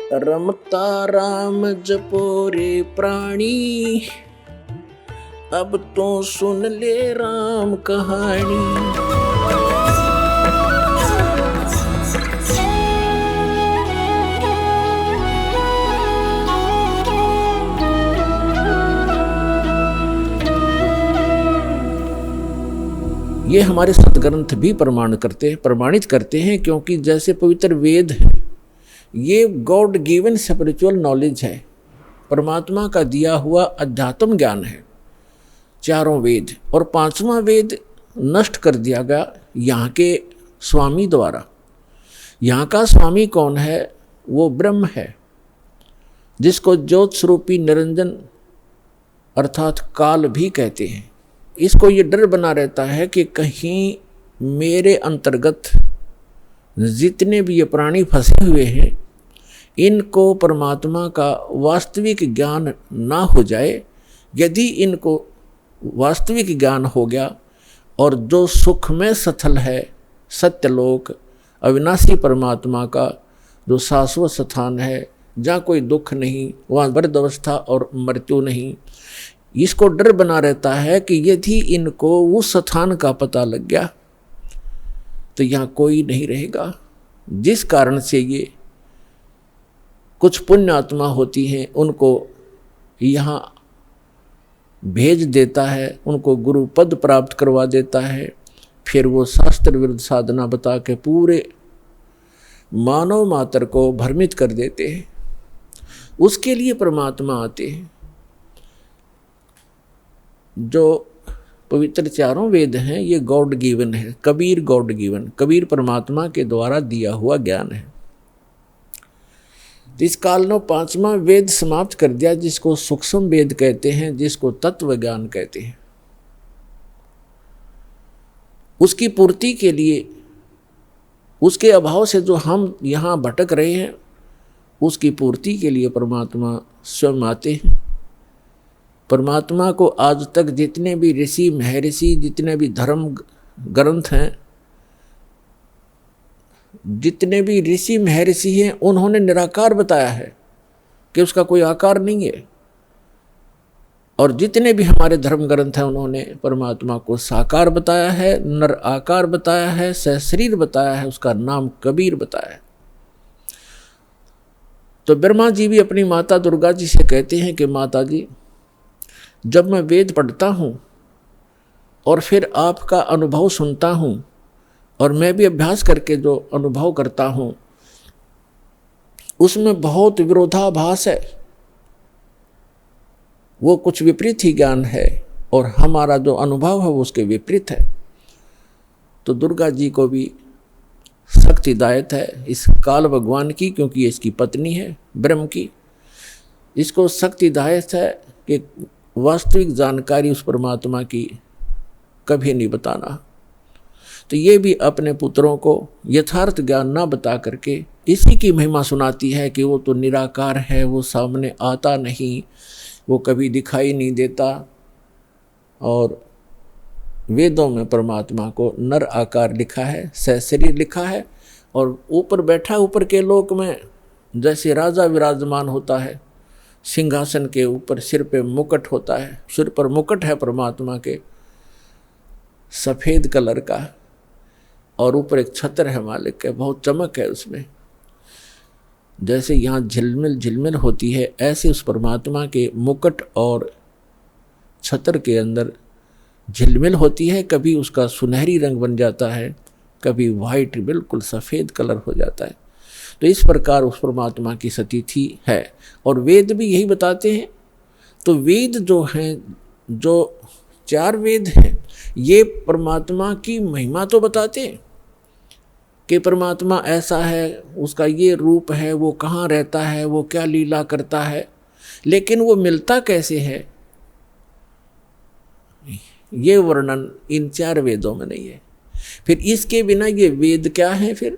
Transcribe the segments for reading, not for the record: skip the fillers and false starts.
रमता राम जपो रे प्राणी, अब तो सुन ले राम कहानी। ये हमारे सतग्रंथ भी प्रमाणित करते हैं, क्योंकि जैसे पवित्र वेद है, ये गॉड गिवन स्पिरिचुअल नॉलेज है, परमात्मा का दिया हुआ अध्यात्म ज्ञान है। चारों वेद और पांचवा वेद नष्ट कर दिया गया यहाँ के स्वामी द्वारा। यहाँ का स्वामी कौन है? वो ब्रह्म है, जिसको ज्योत स्वरूपी निरंजन अर्थात काल भी कहते हैं। इसको ये डर बना रहता है कि कहीं मेरे अंतर्गत जितने भी ये प्राणी फंसे हुए हैं, इनको परमात्मा का वास्तविक ज्ञान ना हो जाए। यदि इनको वास्तविक ज्ञान हो गया और जो सुख में सथल है, सत्यलोक अविनाशी परमात्मा का जो शाश्वत स्थान है, जहाँ कोई दुख नहीं, वहाँ वृद्ध अवस्था और मृत्यु नहीं, इसको डर बना रहता है कि यदि इनको उस स्थान का पता लग गया तो यहाँ कोई नहीं रहेगा। जिस कारण से ये कुछ पुण्य आत्मा होती हैं, उनको यहाँ भेज देता है, उनको गुरु पद प्राप्त करवा देता है। फिर वो शास्त्र विरुद्ध साधना बता के पूरे मानव मात्र को भ्रमित कर देते हैं। उसके लिए परमात्मा आते हैं। जो पवित्र चारों वेद हैं, ये गॉड गिवन है। कबीर गॉड गिवन, कबीर परमात्मा के द्वारा दिया हुआ ज्ञान है। तो इस काल ने पांचवा वेद समाप्त कर दिया, जिसको सूक्ष्म वेद कहते हैं, जिसको तत्व ज्ञान कहते हैं। उसकी पूर्ति के लिए, उसके अभाव से जो हम यहाँ भटक रहे हैं, उसकी पूर्ति के लिए परमात्मा स्वयं आते हैं। परमात्मा को आज तक जितने भी ऋषि महर्षि, जितने भी धर्म ग्रंथ हैं, जितने भी ऋषि महर्षि हैं, उन्होंने निराकार बताया है कि उसका कोई आकार नहीं है। और जितने भी हमारे धर्म ग्रंथ हैं, उन्होंने परमात्मा को साकार बताया है, नर आकार बताया है, सशरीर बताया है, उसका नाम कबीर बताया है। तो ब्रह्मा जी भी अपनी माता दुर्गा जी से कहते हैं कि माता जी, जब मैं वेद पढ़ता हूँ और फिर आपका अनुभव सुनता हूँ, और मैं भी अभ्यास करके जो अनुभव करता हूँ, उसमें बहुत विरोधाभास है, वो कुछ विपरीत ही ज्ञान है, और हमारा जो अनुभव है वो उसके विपरीत है। तो दुर्गा जी को भी सख्त हिदायत है इस काल भगवान की, क्योंकि ये इसकी पत्नी है ब्रह्म की। इसको सख्त हिदायत है कि वास्तविक जानकारी उस परमात्मा की कभी नहीं बताना। तो ये भी अपने पुत्रों को यथार्थ ज्ञान ना बता करके इसी की महिमा सुनाती है कि वो तो निराकार है, वो सामने आता नहीं, वो कभी दिखाई नहीं देता। और वेदों में परमात्मा को नर आकार लिखा है, सशरीर लिखा है, और ऊपर बैठा ऊपर के लोक में जैसे राजा विराजमान होता है, सिंहासन के ऊपर सिर पे मुकुट होता है, सिर पर मुकुट है परमात्मा के सफ़ेद कलर का, और ऊपर एक छत्र है मालिक के, बहुत चमक है उसमें। जैसे यहाँ झिलमिल झिलमिल होती है, ऐसे उस परमात्मा के मुकुट और छत्र के अंदर झिलमिल होती है। कभी उसका सुनहरी रंग बन जाता है, कभी वाइट बिल्कुल सफ़ेद कलर हो जाता है। तो इस प्रकार उस परमात्मा की स्थिति है, और वेद भी यही बताते हैं। तो वेद जो हैं, जो चार वेद हैं, ये परमात्मा की महिमा तो बताते हैं कि परमात्मा ऐसा है, उसका ये रूप है, वो कहाँ रहता है, वो क्या लीला करता है, लेकिन वो मिलता कैसे है, ये वर्णन इन चार वेदों में नहीं है। फिर इसके बिना ये वेद क्या है? फिर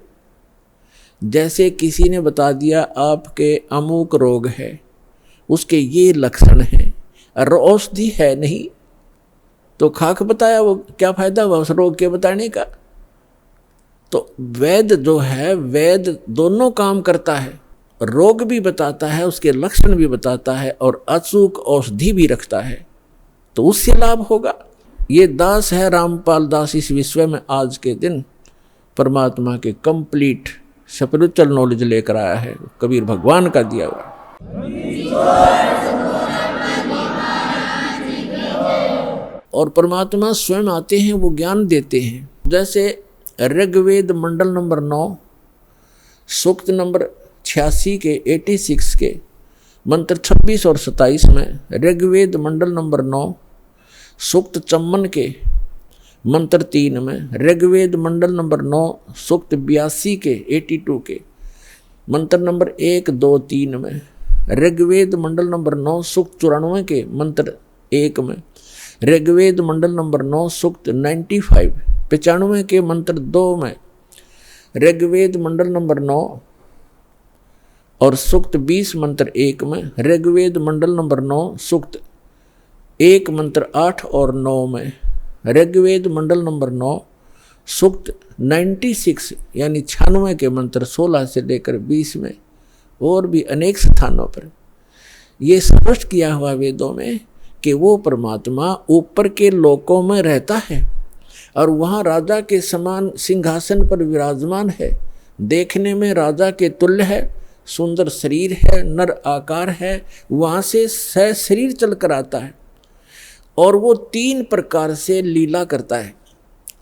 जैसे किसी ने बता दिया आपके अमुक रोग है, उसके ये लक्षण हैं, और औषधि है नहीं, तो खाक बताया, वो क्या फायदा हुआ उस रोग के बताने का। तो वेद जो है, वेद दोनों काम करता है, रोग भी बताता है, उसके लक्षण भी बताता है और अचूक औषधि भी रखता है, तो उससे लाभ होगा। ये दास है रामपाल दास इस विश्व में आज के दिन परमात्मा के कंप्लीट स्पिरिचुअल नॉलेज लेकर आया है, कबीर भगवान का दिया हुआ। और परमात्मा स्वयं आते हैं, वो ज्ञान देते हैं। जैसे ऋग्वेद मंडल नंबर 9 सूक्त नंबर 86 के 86 के मंत्र 26 और 27 में, ऋग्वेद मंडल नंबर 9 सूक्त 54 के मंत्र 3 में, ऋग्वेद मंडल नंबर 9 सूक्त 82 के 82 के मंत्र नंबर 1, 2, 3 में, ऋग्वेद मंडल नंबर 9 सूक्त 94 के मंत्र 1 में, ऋग्वेद मंडल नंबर 9 सूक्त 95 के मंत्र 2 में, ऋग्वेद मंडल नंबर 9 और सूक्त 20 मंत्र 1 में, ऋग्वेद मंडल नंबर 9 सूक्त 1 मंत्र 8 और 9 में, ऋग्वेद मंडल नंबर 9 सूक्त 96 यानी 96 के मंत्र 16 से लेकर 20 में, और भी अनेक स्थानों पर ये स्पष्ट किया हुआ वेदों में कि वो परमात्मा ऊपर के लोकों में रहता है और वहाँ राजा के समान सिंहासन पर विराजमान है। देखने में राजा के तुल्य है, सुंदर शरीर है, नर आकार है, वहाँ से शरीर चल कर आता है और वो 3 प्रकार से लीला करता है।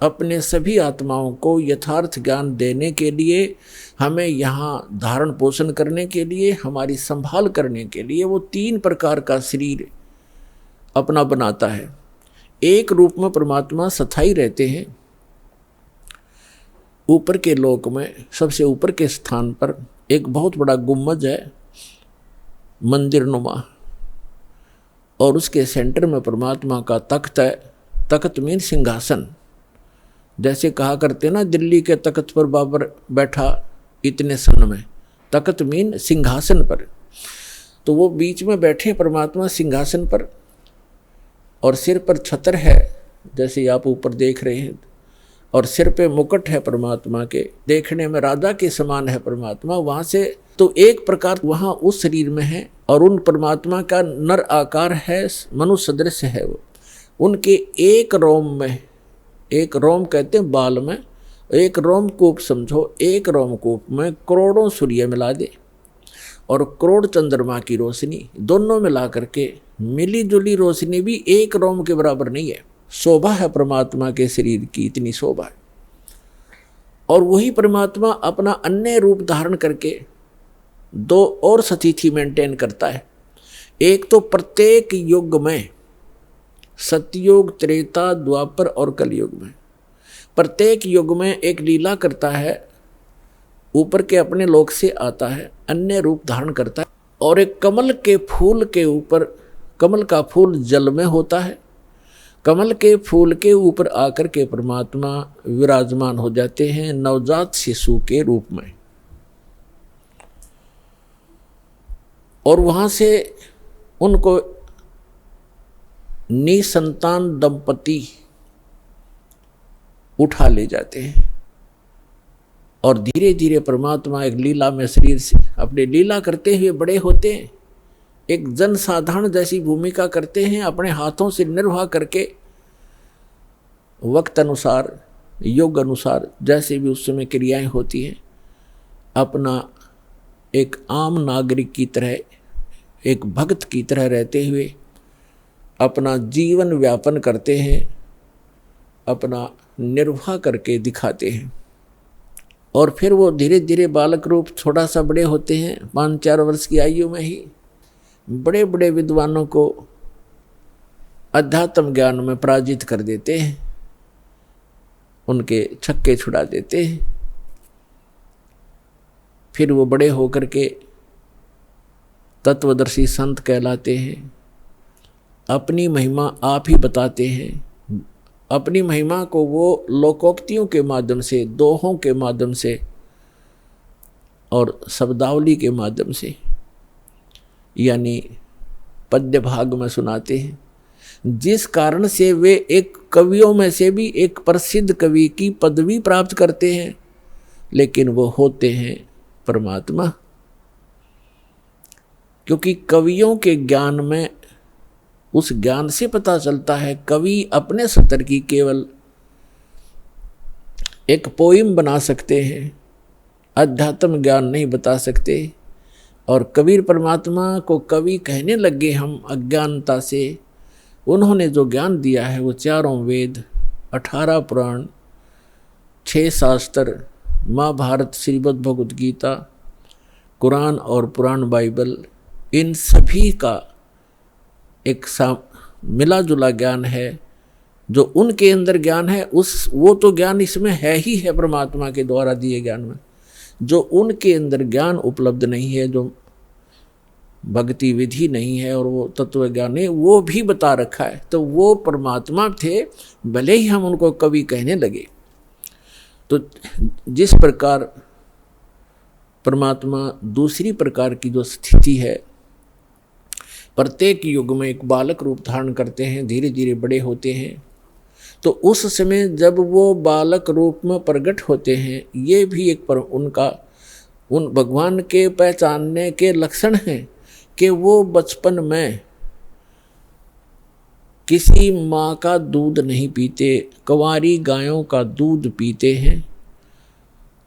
अपने सभी आत्माओं को यथार्थ ज्ञान देने के लिए, हमें यहाँ धारण पोषण करने के लिए, हमारी संभाल करने के लिए वो 3 प्रकार का शरीर अपना बनाता है। एक रूप में परमात्मा स्थायी रहते हैं। ऊपर के लोक में सबसे ऊपर के स्थान पर एक बहुत बड़ा गुम्बज है, मंदिर नुमा, और उसके सेंटर में परमात्मा का तख्त है। तख्त मीन सिंहासन। जैसे कहा करते ना, दिल्ली के तख्त पर बाबर बैठा इतने सन में, तख्त मीन सिंहासन पर। तो वो बीच में बैठे परमात्मा सिंहासन पर, और सिर पर छत्र है जैसे आप ऊपर देख रहे हैं, और सिर पे मुकुट है परमात्मा के, देखने में राजा के समान है परमात्मा। वहाँ से तो एक प्रकार वहाँ उस शरीर में है, और उन परमात्मा का नर आकार है, मनुष्य सदृश है वो। उनके एक रोम में, एक रोम कहते हैं बाल में, एक रोमकूप समझो, एक रोमकूप में करोड़ों सूर्य मिला दे और करोड़ चंद्रमा की रोशनी, दोनों मिला करके मिली जुली रोशनी भी एक रोम के बराबर नहीं है। शोभा है परमात्मा के शरीर की, इतनी शोभा है। और वही परमात्मा अपना अन्य रूप धारण करके 2 और स्थिति मेंटेन करता है। एक तो प्रत्येक युग में, सतयुग, त्रेता, द्वापर और कलयुग में, प्रत्येक युग में एक लीला करता है। ऊपर के अपने लोक से आता है, अन्य रूप धारण करता है। और एक कमल के फूल के ऊपर, कमल का फूल जल में होता है, कमल के फूल के ऊपर आकर के परमात्मा विराजमान हो जाते हैं नवजात शिशु के रूप में। और वहाँ से उनको निसंतान दंपति उठा ले जाते हैं, और धीरे धीरे परमात्मा एक लीला में शरीर से अपने लीला करते हुए बड़े होते हैं। एक जन साधारण जैसी भूमिका करते हैं, अपने हाथों से निर्वाह करके वक्त अनुसार, योग अनुसार, जैसे भी उस समय क्रियाएं होती हैं, अपना एक आम नागरिक की तरह, एक भक्त की तरह रहते हुए अपना जीवन व्यापन करते हैं, अपना निर्वाह करके दिखाते हैं। और फिर वो धीरे धीरे बालक रूप थोड़ा सा बड़े होते हैं, 5-4 वर्ष की आयु में ही बड़े बड़े विद्वानों को अध्यात्म ज्ञान में पराजित कर देते हैं, उनके छक्के छुड़ा देते हैं। फिर वो बड़े होकर के तत्वदर्शी संत कहलाते हैं, अपनी महिमा आप ही बताते हैं। अपनी महिमा को वो लोकोक्तियों के माध्यम से, दोहों के माध्यम से और शब्दावली के माध्यम से, यानी पद्य भाग में सुनाते हैं, जिस कारण से वे एक कवियों में से भी एक प्रसिद्ध कवि की पदवी प्राप्त करते हैं। लेकिन वो होते हैं परमात्मा। क्योंकि कवियों के ज्ञान में, उस ज्ञान से पता चलता है कवि अपने स्तर की केवल एक पोइम बना सकते हैं, अध्यात्म ज्ञान नहीं बता सकते। और कबीर परमात्मा को कवि कहने लगे हम अज्ञानता से। उन्होंने जो ज्ञान दिया है वो 4 वेद, 18 पुराण, 6 शास्त्र, महाभारत, श्रीमद् भगवद गीता, कुरान और पुराण बाइबल, इन सभी का एक मिला जुला ज्ञान है। जो उनके अंदर ज्ञान है वो तो ज्ञान इसमें है ही है, परमात्मा के द्वारा दिए ज्ञान में। जो उनके अंदर ज्ञान उपलब्ध नहीं है, जो भक्ति विधि नहीं है और वो तत्व ज्ञान नहीं, वो भी बता रखा है। तो वो परमात्मा थे, भले ही हम उनको कवि कहने लगे। तो जिस प्रकार परमात्मा दूसरी प्रकार की जो स्थिति है, प्रत्येक युग में एक बालक रूप धारण करते हैं, धीरे धीरे बड़े होते हैं। तो उस समय जब वो बालक रूप में प्रकट होते हैं, ये भी एक उन भगवान के पहचानने के लक्षण हैं कि वो बचपन में किसी माँ का दूध नहीं पीते, कंवारी गायों का दूध पीते हैं।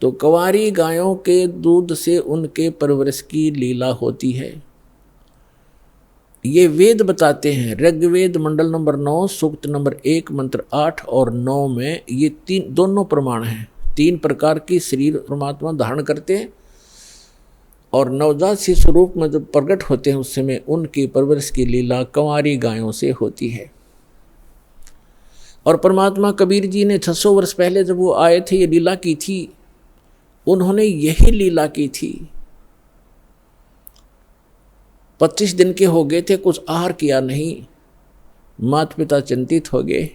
तो कंवारी गायों के दूध से उनके परवरिश की लीला होती है। ये वेद बताते हैं। ऋग्वेद मंडल नंबर 9 सूक्त नंबर 1 मंत्र 8 और 9 में ये दोनों प्रमाण हैं। 3 प्रकार की शरीर परमात्मा धारण करते हैं और नवजात शिशु रूप में जब प्रकट होते हैं उस समय उनकी परवरिश की लीला कंवारी गायों से होती है। और परमात्मा कबीर जी ने 600 वर्ष पहले जब वो आए थे, ये लीला की थी, उन्होंने यही लीला की थी। 25 दिन के हो गए थे, कुछ आहार किया नहीं, माता पिता चिंतित हो गए।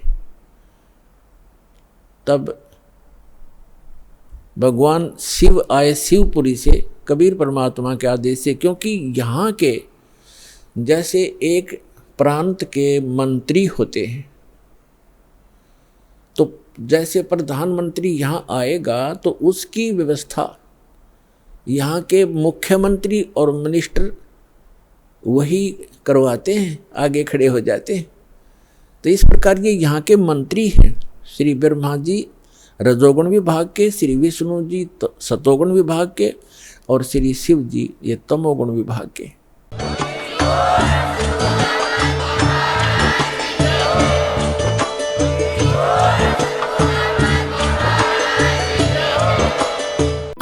तब भगवान शिव आए शिवपुरी से, कबीर परमात्मा के आदेश से, क्योंकि यहाँ के जैसे एक प्रांत के मंत्री होते हैं, तो जैसे प्रधानमंत्री यहाँ आएगा तो उसकी व्यवस्था यहाँ के मुख्यमंत्री और मिनिस्टर वही करवाते हैं, आगे खड़े हो जाते हैं। तो इस प्रकार ये यहाँ के मंत्री हैं। श्री ब्रह्मा जी रजोगुण विभाग के, श्री विष्णु जी सतोगुण विभाग के और श्री शिव जी ये तमोगुण विभाग के।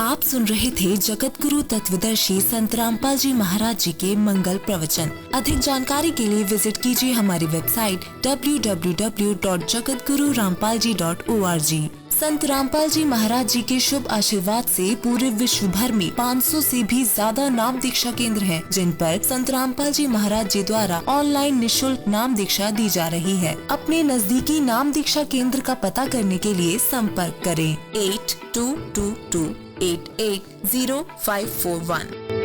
आप सुन रहे थे जगत गुरु तत्वदर्शी संत रामपाल जी महाराज जी के मंगल प्रवचन। अधिक जानकारी के लिए विजिट कीजिए हमारी वेबसाइट www.jagatgururampalji.org। संत रामपाल जी महाराज जी के शुभ आशीर्वाद से पूरे विश्व भर में 500 से भी ज्यादा नाम दीक्षा केंद्र हैं, जिन पर संत रामपाल जी महाराज जी द्वारा ऑनलाइन निशुल्क नाम दीक्षा दी जा रही है। अपने नजदीकी नाम दीक्षा केंद्र का पता करने के लिए संपर्क करें 8222880541।